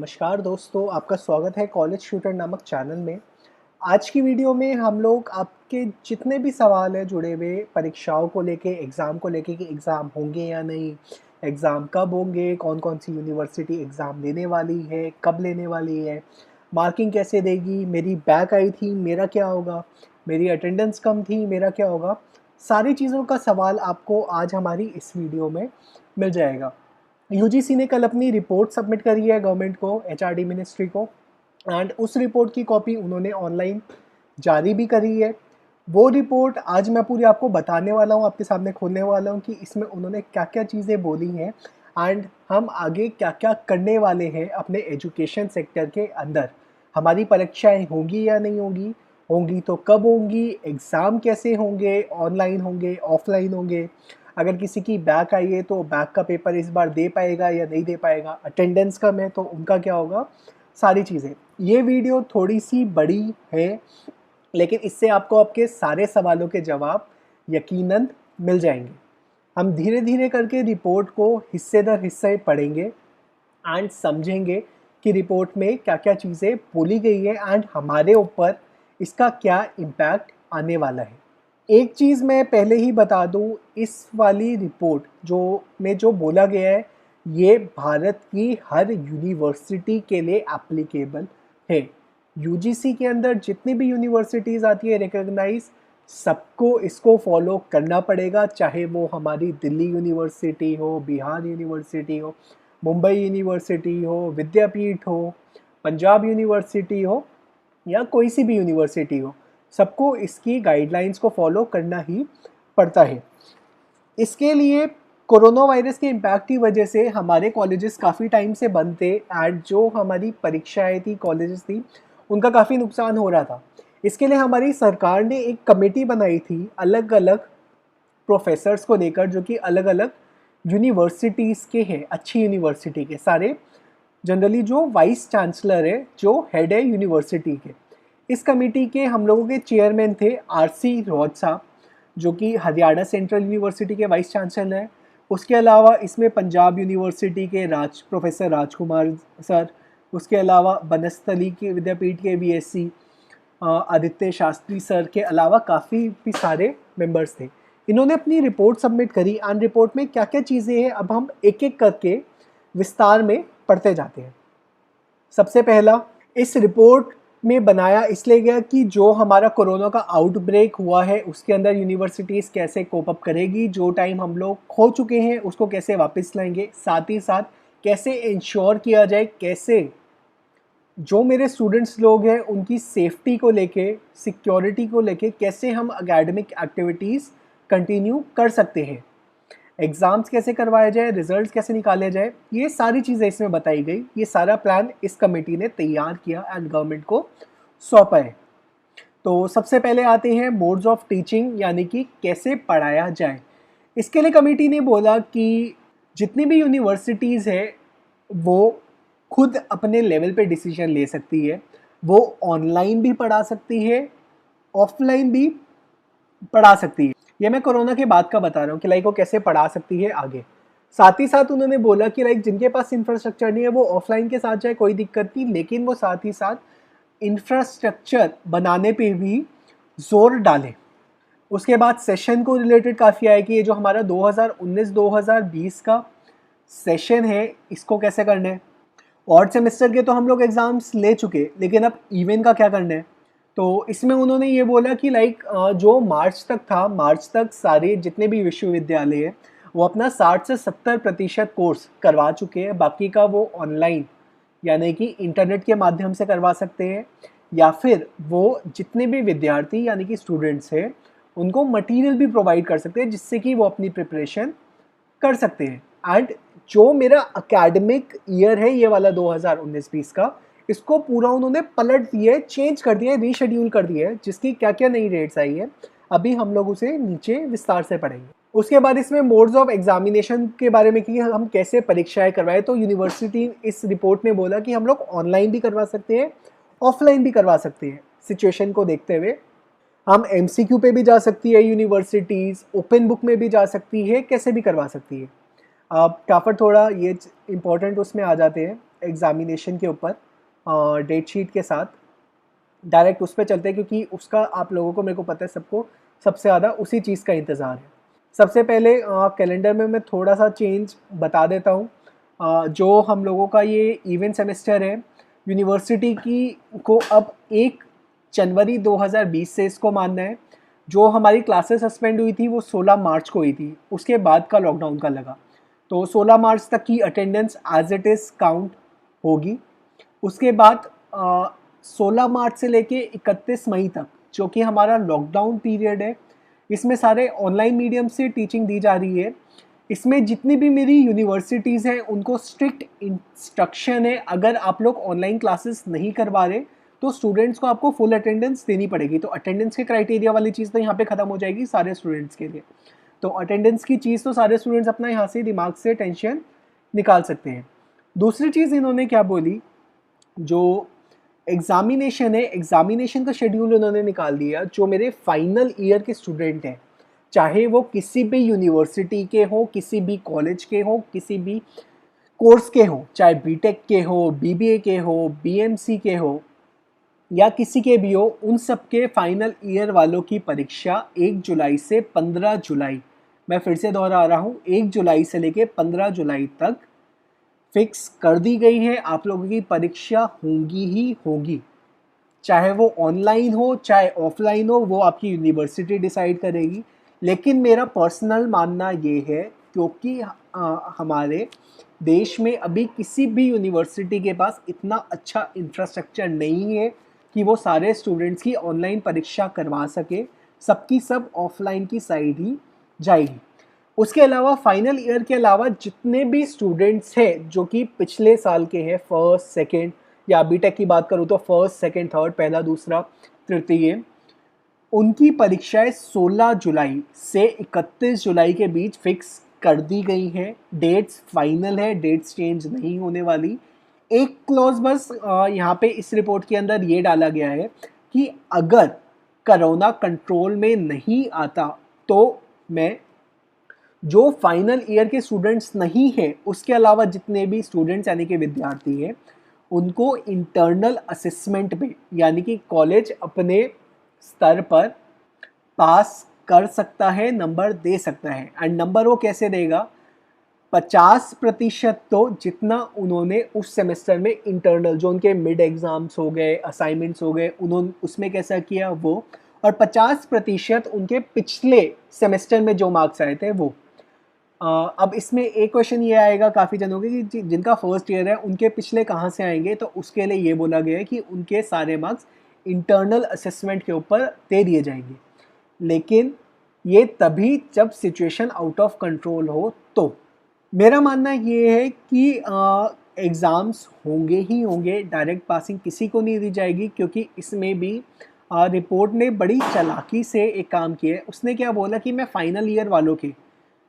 नमस्कार दोस्तों, आपका स्वागत है कॉलेज शूटर नामक चैनल में। आज की वीडियो में हम लोग आपके जितने भी सवाल हैं जुड़े हुए परीक्षाओं को लेके, एग्ज़ाम को लेके कि एग्ज़ाम होंगे या नहीं, एग्ज़ाम कब होंगे, कौन-कौन सी यूनिवर्सिटी एग्ज़ाम लेने वाली है, कब लेने वाली है, मार्किंग कैसे देगी, मेरी बैक आई थी, मेरा क्या होगा, मेरी अटेंडेंस कम थी, मेरा क्या होगा, सारी चीज़ों का सवाल आपको आज हमारी इस वीडियो में मिल जाएगा। यूजीसी ने कल अपनी रिपोर्ट सबमिट करी है गवर्नमेंट को, एचआरडी मिनिस्ट्री को, एंड उस रिपोर्ट की कॉपी उन्होंने ऑनलाइन जारी भी करी है। वो रिपोर्ट आज मैं पूरी आपको बताने वाला हूँ, आपके सामने खोलने वाला हूँ कि इसमें उन्होंने क्या क्या चीज़ें बोली हैं एंड हम आगे क्या क्या करने वाले हैं अपने एजुकेशन सेक्टर के अंदर। हमारी परीक्षाएं होंगी या नहीं होंगी, होंगी तो कब होंगी, एग्ज़ाम कैसे होंगे, ऑनलाइन होंगे, ऑफलाइन होंगे, अगर किसी की बैक आई है तो बैक का पेपर इस बार दे पाएगा या नहीं दे पाएगा, अटेंडेंस कम है तो उनका क्या होगा, सारी चीज़ें। ये वीडियो थोड़ी सी बड़ी है लेकिन इससे आपको आपके सारे सवालों के जवाब यकीनन मिल जाएंगे। हम धीरे धीरे करके रिपोर्ट को हिस्से दर हिस्से पढ़ेंगे एंड समझेंगे कि रिपोर्ट में क्या क्या चीज़ें बोली गई है एंड हमारे ऊपर इसका क्या इम्पैक्ट आने वाला है। एक चीज़ मैं पहले ही बता दूं, इस वाली रिपोर्ट जो बोला गया है ये भारत की हर यूनिवर्सिटी के लिए एप्लीकेबल है। यूजीसी के अंदर जितनी भी यूनिवर्सिटीज़ आती है रिकॉग्नाइज, सबको इसको फॉलो करना पड़ेगा, चाहे वो हमारी दिल्ली यूनिवर्सिटी हो, बिहार यूनिवर्सिटी हो, मुंबई यूनिवर्सिटी हो, विद्यापीठ हो, पंजाब यूनिवर्सिटी हो या कोई सी भी यूनिवर्सिटी हो, सबको इसकी गाइडलाइंस को फॉलो करना ही पड़ता है। इसके लिए कोरोना वायरस के इम्पैक्ट की वजह से हमारे कॉलेजेस काफ़ी टाइम से बंद थे एंड जो हमारी परीक्षाएं थी, कॉलेजेस थी, उनका काफ़ी नुकसान हो रहा था। इसके लिए हमारी सरकार ने एक कमेटी बनाई थी अलग अलग प्रोफेसर्स को लेकर, जो कि अलग अलग यूनिवर्सिटीज़ के हैं, अच्छी यूनिवर्सिटी के सारे, जनरली जो वाइस चांसलर है, जो हेड है यूनिवर्सिटी के। इस कमेटी के हम लोगों के चेयरमैन थे आरसी रॉय साहब, जो कि हरियाणा सेंट्रल यूनिवर्सिटी के वाइस चांसलर हैं। उसके अलावा इसमें पंजाब यूनिवर्सिटी के प्रोफेसर राजकुमार सर, उसके अलावा बनस्थली के विद्यापीठ के वीएससी आदित्य शास्त्री सर के अलावा काफ़ी भी सारे मेंबर्स थे। इन्होंने अपनी रिपोर्ट सबमिट करी एंड रिपोर्ट में क्या क्या चीज़ें हैं अब हम एक एक करके विस्तार में पढ़ते जाते हैं। सबसे पहला, इस रिपोर्ट में बनाया इसलिए गया कि जो हमारा कोरोना का आउटब्रेक हुआ है उसके अंदर यूनिवर्सिटीज़ कैसे कोप अप करेगी, जो टाइम हम लोग खो चुके हैं उसको कैसे वापस लाएंगे, साथ ही साथ कैसे इंश्योर किया जाए, कैसे जो मेरे स्टूडेंट्स लोग हैं उनकी सेफ्टी को लेके, सिक्योरिटी को लेके कैसे हम एकेडमिक एक्टिविटीज़ कंटिन्यू कर सकते हैं, एग्ज़ाम्स कैसे करवाया जाए, रिजल्ट्स कैसे निकाले जाए, ये सारी चीज़ें इसमें बताई गई। ये सारा प्लान इस कमेटी ने तैयार किया एंड गवर्नमेंट को सौंपा है। तो सबसे पहले आते हैं मोड्स ऑफ टीचिंग, यानी कि कैसे पढ़ाया जाए। इसके लिए कमेटी ने बोला कि जितनी भी यूनिवर्सिटीज़ है वो खुद अपने लेवल पे डिसीजन ले सकती है। वो ऑनलाइन भी पढ़ा सकती है, ऑफलाइन भी पढ़ा सकती है। ये मैं कोरोना के बाद का बता रहा हूँ कि लाइक वो कैसे पढ़ा सकती है आगे। साथ ही साथ उन्होंने बोला कि लाइक जिनके पास इंफ्रास्ट्रक्चर नहीं है वो ऑफलाइन के साथ जाए, कोई दिक्कत नहीं, लेकिन वो साथ ही साथ इंफ्रास्ट्रक्चर बनाने पे भी जोर डालें। उसके बाद सेशन को रिलेटेड काफ़ी आया कि ये जो हमारा 2019-2020 का सेशन है इसको कैसे करना है। और सेमेस्टर के तो हम लोग एग्ज़ाम्स ले चुके, लेकिन अब इवन का क्या करना है। तो इसमें उन्होंने ये बोला कि लाइक जो मार्च तक था, मार्च तक सारे जितने भी विश्वविद्यालय हैं वो अपना 60 से 70% कोर्स करवा चुके हैं, बाकी का वो ऑनलाइन यानी कि इंटरनेट के माध्यम से करवा सकते हैं, या फिर वो जितने भी विद्यार्थी यानी कि स्टूडेंट्स हैं उनको मटेरियल भी प्रोवाइड कर सकते हैं जिससे कि वो अपनी प्रिपरेशन कर सकते हैं। एंड जो मेरा एकेडमिक ईयर है ये वाला 2019-20 का, इसको पूरा उन्होंने पलट दिया है, चेंज कर दिया है, रीशेड्यूल कर दिया है, जिसकी क्या क्या नई रेट्स आई है अभी हम लोग उसे नीचे विस्तार से पढ़ेंगे। उसके बाद इसमें मोड्स ऑफ एग्जामिनेशन के बारे में कि हम कैसे परीक्षाएं करवाएं। तो यूनिवर्सिटी इस रिपोर्ट में बोला कि हम लोग ऑनलाइन भी करवा सकते हैं, ऑफलाइन भी करवा सकते हैं, सिचुएशन को देखते हुए। हम एमसीक्यू पे भी जा सकती है यूनिवर्सिटीज़, ओपन बुक में भी जा सकती है, कैसे भी करवा सकती है। टाफर थोड़ा ये इम्पोर्टेंट उसमें आ जाते हैं। एग्ज़ामिनेशन के ऊपर डेट शीट के साथ डायरेक्ट उस पे चलते हैं, क्योंकि उसका आप लोगों को, मेरे को पता है सबको सबसे ज़्यादा उसी चीज़ का इंतज़ार है। सबसे पहले कैलेंडर में मैं थोड़ा सा चेंज बता देता हूँ। जो हम लोगों का ये इवेंट सेमेस्टर है, यूनिवर्सिटी की को अब 1 जनवरी 2020 से इसको मानना है। जो हमारी क्लासेस सस्पेंड हुई थी वो 16 मार्च को हुई थी, उसके बाद का लॉकडाउन का लगा। तो 16 मार्च तक की attendance as it is count होगी। उसके बाद 16 मार्च से लेके 31 मई तक जो कि हमारा लॉकडाउन पीरियड है, इसमें सारे ऑनलाइन मीडियम से टीचिंग दी जा रही है। इसमें जितनी भी मेरी यूनिवर्सिटीज़ हैं उनको स्ट्रिक्ट इंस्ट्रक्शन है, अगर आप लोग ऑनलाइन क्लासेस नहीं करवा रहे तो स्टूडेंट्स को आपको फुल अटेंडेंस देनी पड़ेगी। तो अटेंडेंस के क्राइटेरिया वाली चीज़ तो यहाँ पे ख़त्म हो जाएगी सारे स्टूडेंट्स के लिए। तो अटेंडेंस की चीज़ तो सारे स्टूडेंट्स अपना यहाँ से दिमाग से टेंशन निकाल सकते हैं। दूसरी चीज़ इन्होंने क्या बोली, जो एग्जामिनेशन है, एग्जामिनेशन का शेड्यूल उन्होंने निकाल दिया। जो मेरे फाइनल ईयर के स्टूडेंट हैं, चाहे वो किसी भी यूनिवर्सिटी के हो, किसी भी कॉलेज के हो, किसी भी कोर्स के हो, चाहे बीटेक के हो, बीबीए के हो, बीएमसी के हो या किसी के भी हो, उन सब के फाइनल ईयर वालों की परीक्षा 1 जुलाई से 15 जुलाई, मैं फिर से दोहरा रहा हूँ, 1 जुलाई से लेके 15 जुलाई तक फिक्स कर दी गई है। आप लोगों की परीक्षा होगी ही होगी, चाहे वो ऑनलाइन हो चाहे ऑफलाइन हो, वो आपकी यूनिवर्सिटी डिसाइड करेगी। लेकिन मेरा पर्सनल मानना ये है, क्योंकि हमारे देश में अभी किसी भी यूनिवर्सिटी के पास इतना अच्छा इंफ्रास्ट्रक्चर नहीं है कि वो सारे स्टूडेंट्स की ऑनलाइन परीक्षा करवा सके, सबकी सब ऑफलाइन की साइड ही जाएगी। उसके अलावा फाइनल ईयर के अलावा जितने भी स्टूडेंट्स हैं जो कि पिछले साल के हैं, फर्स्ट सेकंड, या बीटेक की बात करूँ तो फर्स्ट सेकंड थर्ड, पहला दूसरा तृतीय, उनकी परीक्षाएं 16 जुलाई से 31 जुलाई के बीच फिक्स कर दी गई हैं। डेट्स फाइनल है, डेट्स चेंज नहीं होने वाली। एक क्लॉज बस यहाँ पे इस रिपोर्ट के अंदर ये डाला गया है कि अगर कोरोना कंट्रोल में नहीं आता तो मैं जो फाइनल ईयर के स्टूडेंट्स नहीं हैं, उसके अलावा जितने भी स्टूडेंट्स यानी कि विद्यार्थी हैं, उनको इंटरनल असेसमेंट पे, यानी कि कॉलेज अपने स्तर पर पास कर सकता है, नंबर दे सकता है। एंड नंबर वो कैसे देगा, 50% तो जितना उन्होंने उस सेमेस्टर में इंटरनल, जो उनके मिड एग्जाम्स हो गए, असाइनमेंट्स हो गए, उन्होंने उसमें कैसा किया वो, और 50% उनके पिछले सेमेस्टर में जो मार्क्स आए थे वो। अब इसमें एक क्वेश्चन ये आएगा काफ़ी जनों के कि जिनका फर्स्ट ईयर है उनके पिछले कहाँ से आएंगे, तो उसके लिए ये बोला गया है कि उनके सारे मार्क्स इंटरनल असेसमेंट के ऊपर दे दिए जाएंगे। लेकिन ये तभी जब सिचुएशन आउट ऑफ कंट्रोल हो। तो मेरा मानना ये है कि एग्ज़ाम्स होंगे ही होंगे, डायरेक्ट पासिंग किसी को नहीं दी जाएगी, क्योंकि इसमें भी रिपोर्ट ने बड़ी चालाकी से एक काम किया है। उसने क्या बोला कि मैं फाइनल ईयर वालों के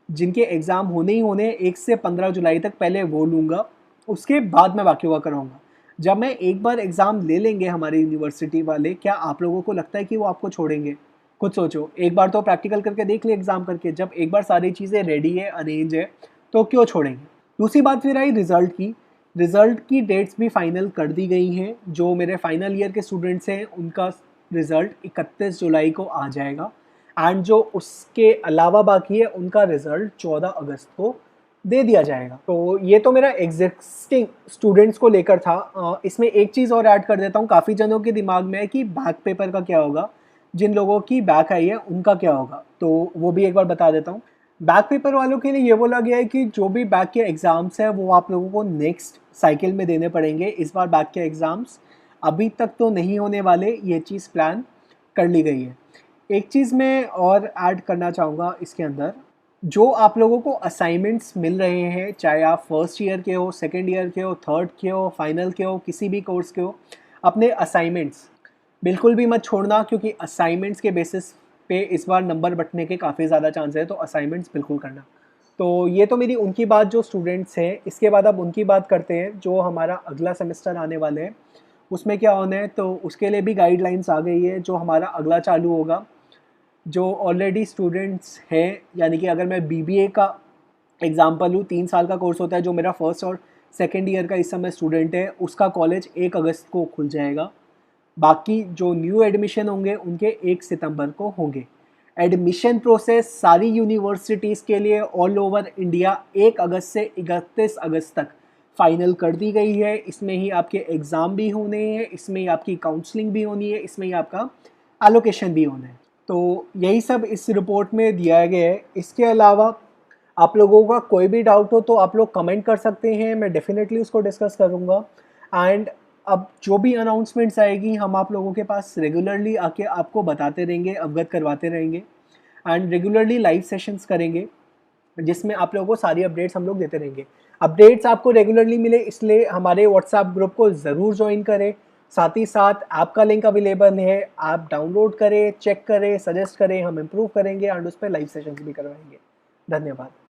जिनके एग्ज़ाम होने ही होने 1 से 15 जुलाई तक, पहले वो लूँगा, उसके बाद मैं बाकी का कराऊँगा। जब मैं एक बार एग्ज़ाम ले लेंगे हमारी यूनिवर्सिटी वाले, क्या आप लोगों को लगता है कि वो आपको छोड़ेंगे? खुद सोचो, एक बार तो प्रैक्टिकल करके देख ले एग्ज़ाम करके, जब एक बार सारी चीज़ें रेडी है, अरेंज है, तो क्यों छोड़ेंगे? दूसरी बात फिर आई रिज़ल्ट की। रिज़ल्ट की डेट्स भी फाइनल कर दी गई हैं। जो मेरे फाइनल ईयर के स्टूडेंट्स हैं उनका रिज़ल्ट 31 जुलाई को आ जाएगा, एंड जो उसके अलावा बाकी है उनका रिज़ल्ट 14 अगस्त को दे दिया जाएगा। तो ये तो मेरा एग्जिस्टिंग स्टूडेंट्स को लेकर था। इसमें एक चीज़ और ऐड कर देता हूँ, काफ़ी जनों के दिमाग में है कि बैक पेपर का क्या होगा, जिन लोगों की बैक आई है उनका क्या होगा, तो वो भी एक बार बता देता हूँ। बैक पेपर वालों के लिए ये बोला गया है कि जो भी बैक के एग्ज़ाम्स हैं वो आप लोगों को नेक्स्ट साइकिल में देने पड़ेंगे। इस बार बैक के एग्ज़ाम्स अभी तक तो नहीं होने वाले, ये चीज़ प्लान कर ली गई है। एक चीज़ मैं और ऐड करना चाहूँगा इसके अंदर, जो आप लोगों को असाइनमेंट्स मिल रहे हैं, चाहे आप फर्स्ट ईयर के हो, सेकेंड ईयर के हो, थर्ड के हो, फाइनल के हो, किसी भी कोर्स के हो, अपने असाइनमेंट्स बिल्कुल भी मत छोड़ना, क्योंकि असाइनमेंट्स के बेसिस पे इस बार नंबर बटने के काफ़ी ज़्यादा चांस है। तो असाइनमेंट्स बिल्कुल करना। तो ये तो मेरी उनकी बात जो स्टूडेंट्स हैं। इसके बाद अब उनकी बात करते हैं जो हमारा अगला सेमेस्टर आने वाले हैं, उसमें क्या होना है। तो उसके लिए भी गाइडलाइंस आ गई है। जो हमारा अगला चालू होगा, जो ऑलरेडी स्टूडेंट्स हैं, यानी कि अगर मैं बीबीए का एग्जाम्पल लूँ, 3 साल का कोर्स होता है जो मेरा फर्स्ट और सेकेंड ईयर का इस समय स्टूडेंट है उसका कॉलेज 1 अगस्त को खुल जाएगा। बाकी जो न्यू एडमिशन होंगे उनके 1 सितंबर को होंगे। एडमिशन प्रोसेस सारी यूनिवर्सिटीज़ के लिए ऑल ओवर इंडिया 1 अगस्त से 31 अगस्त तक फाइनल कर दी गई है। इसमें ही आपके एग्ज़ाम भी होने हैं, इसमें ही आपकी काउंसलिंग भी होनी है, इसमें ही आपका एलोकेशन भी होना है। तो यही सब इस रिपोर्ट में दिया गया है। इसके अलावा आप लोगों का कोई भी डाउट हो तो आप लोग कमेंट कर सकते हैं, मैं डेफिनेटली उसको डिस्कस करूँगा। एंड अब जो भी अनाउंसमेंट्स आएगी हम आप लोगों के पास रेगुलरली आके आपको बताते रहेंगे, अवगत करवाते रहेंगे एंड रेगुलरली लाइव सेशंस करेंगे जिसमें आप लोगों को सारी अपडेट्स हम लोग देते रहेंगे। अपडेट्स आपको रेगुलरली मिले इसलिए हमारे व्हाट्सएप ग्रुप को ज़रूर ज्वाइन करें। साथ ही साथ ऐप का लिंक अवेलेबल है, आप डाउनलोड करें, चेक करें, सजेस्ट करें, हम इम्प्रूव करेंगे एंड उस पर लाइव सेशंस भी करवाएंगे। धन्यवाद।